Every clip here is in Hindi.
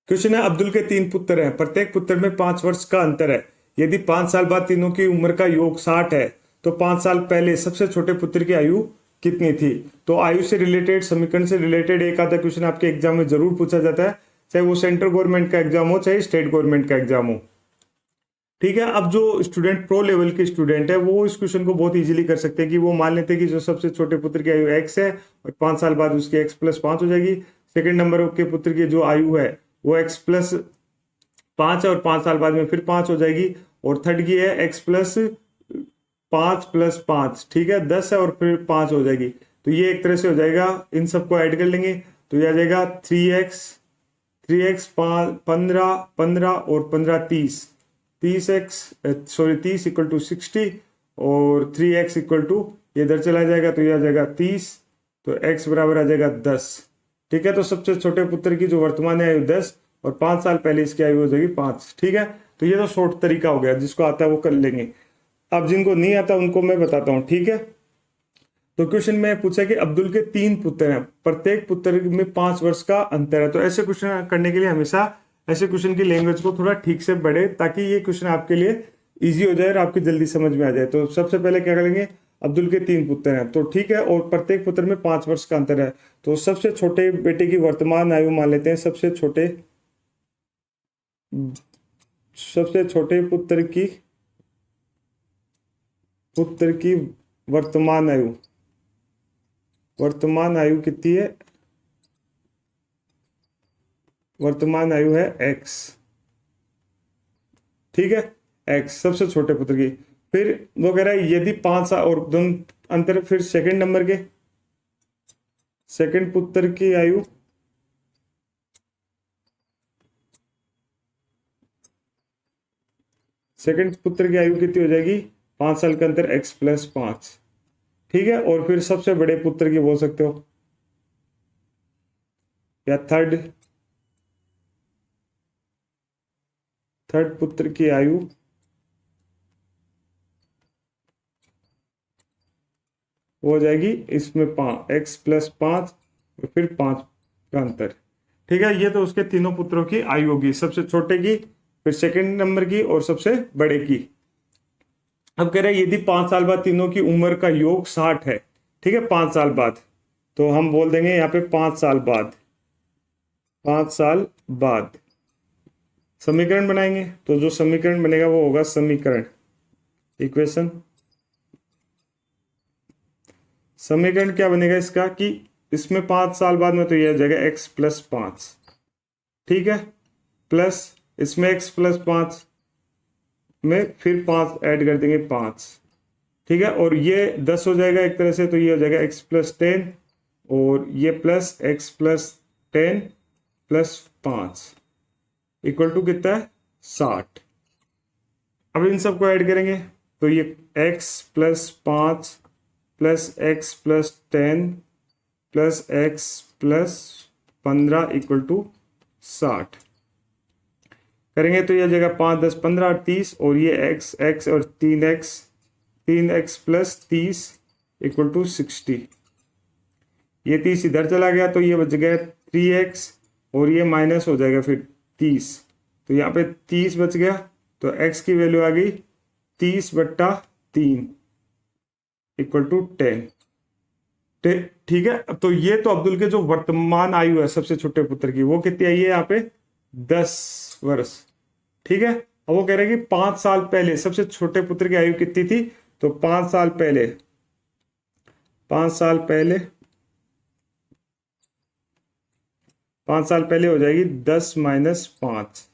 क्वेश्चन है, अब्दुल के 3 पुत्र हैं, प्रत्येक पुत्र में 5 वर्ष का अंतर है। यदि 5 साल बाद तीनों की उम्र का योग 60 है तो 5 साल पहले सबसे छोटे पुत्र की आयु कितनी थी। तो आयु से रिलेटेड, समीकरण से रिलेटेड एक आधा क्वेश्चन आपके एग्जाम में जरूर पूछा जाता है, चाहे वो सेंट्रल गवर्नमेंट का एग्जाम हो चाहे स्टेट गवर्नमेंट का एग्जाम हो। ठीक है, अब जो स्टूडेंट प्रो लेवल के स्टूडेंट है वो इस क्वेश्चन को बहुत इजीली कर सकते हैं कि वो मान लेते हैं कि जो सबसे छोटे पुत्र की आयु x है और 5 साल बाद उसकी x+5 हो जाएगी। सेकंड नंबर के पुत्र की जो आयु है वो x+5 है और 5 साल बाद में फिर 5 हो जाएगी। और थर्ड की है x+5+5, ठीक है, 10 है और फिर 5 हो जाएगी। तो ये एक तरह से हो जाएगा, इन सबको ऐड कर लेंगे तो ये आ जाएगा 3x 15 और 15 30 30 इक्वल टू 60 और 3x इक्वल टू ये इधर चला जाएगा तो ये आ जाएगा 30, तो x बराबर आ जाएगा 10। ठीक है, तो सबसे छोटे पुत्र की जो वर्तमान आयु 10 और 5 साल पहले इसकी आयु हो जाएगी 5। ठीक है, तो ये तो शॉर्ट तरीका हो गया, जिसको आता है वो कर लेंगे। अब जिनको नहीं आता उनको मैं बताता हूँ। ठीक है, तो क्वेश्चन में पूछा कि अब्दुल के 3 पुत्र हैं, प्रत्येक पुत्र में 5 वर्ष का अंतर है। तो ऐसे क्वेश्चन करने के लिए हमेशा ऐसे क्वेश्चन की लैंग्वेज को थोड़ा ठीक से पढ़े ताकि ये क्वेश्चन आपके लिए इजी हो जाए और आपकी जल्दी समझ में आ जाए। तो सबसे पहले क्या करेंगे, अब्दुल के 3 पुत्र हैं, तो ठीक है, और प्रत्येक पुत्र में 5 वर्ष का अंतर है। तो सबसे छोटे बेटे की वर्तमान आयु मान लेते हैं, सबसे छोटे पुत्र की वर्तमान आयु कितनी है, वर्तमान आयु है x। ठीक है, x सबसे छोटे पुत्र की। फिर वो कह रहा है यदि 5 साल और दोनों अंतर, फिर सेकंड नंबर के सेकंड पुत्र की आयु कितनी हो जाएगी, 5 साल के अंतर x+5। ठीक है, और फिर सबसे बड़े पुत्र की बोल सकते हो या थर्ड पुत्र की आयु हो जाएगी इसमें x+5 और फिर 5 का अंतर। ठीक है, ये तो उसके तीनों पुत्रों की आयु होगी, सबसे छोटे की, फिर सेकंड नंबर की और सबसे बड़े की। अब कह रहे हैं यदि 5 साल बाद तीनों की उम्र का योग 60 है। ठीक है, 5 साल बाद, तो हम बोल देंगे यहाँ पे 5 साल बाद समीकरण बनाएंगे। तो जो समीकरण बनेगा वो होगा समीकरण क्या बनेगा इसका कि इसमें 5 साल बाद में तो यह आ जाएगा x+5। ठीक है, प्लस इसमें x+5 में फिर 5 ऐड कर देंगे 5। ठीक है, और ये 10 हो जाएगा एक तरह से, तो ये हो जाएगा x+10 और ये plus x+10 plus 5 equal to कितना है, 60। अब इन सबको ऐड करेंगे तो ये x+5 plus x+10 plus x+15 equal to 60 करेंगे तो यह जगह 5 10 15 30 और ये x और 3x प्लस 30 इक्वल टू 60। ये 30 इधर चला गया तो ये बच गया 3x और ये माइनस हो जाएगा फिर 30, तो यहाँ पे 30 बच गया, तो x की वैल्यू आ गई 30/3 इक्वल टू 10। ठीक है, तो ये तो अब्दुल के जो वर्तमान आयु है सबसे छोटे पुत्र की वो कितनी आई है यहाँ पे 10 वर्ष। ठीक है, अब वो कह रहे हैं कि 5 साल पहले सबसे छोटे पुत्र की आयु कितनी थी, तो 5 साल पहले हो जाएगी 10 - 5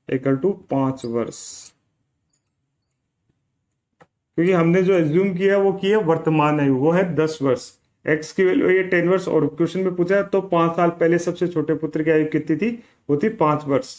इक्वल टू 5 वर्ष, क्योंकि हमने जो एज्यूम किया वो की है वर्तमान आयु, वो है 10 वर्ष, x की वैल्यू ये 10 वर्ष, और क्वेश्चन में पूछा है तो 5 साल पहले सबसे छोटे पुत्र की आयु कितनी थी, वो थी 5 वर्ष।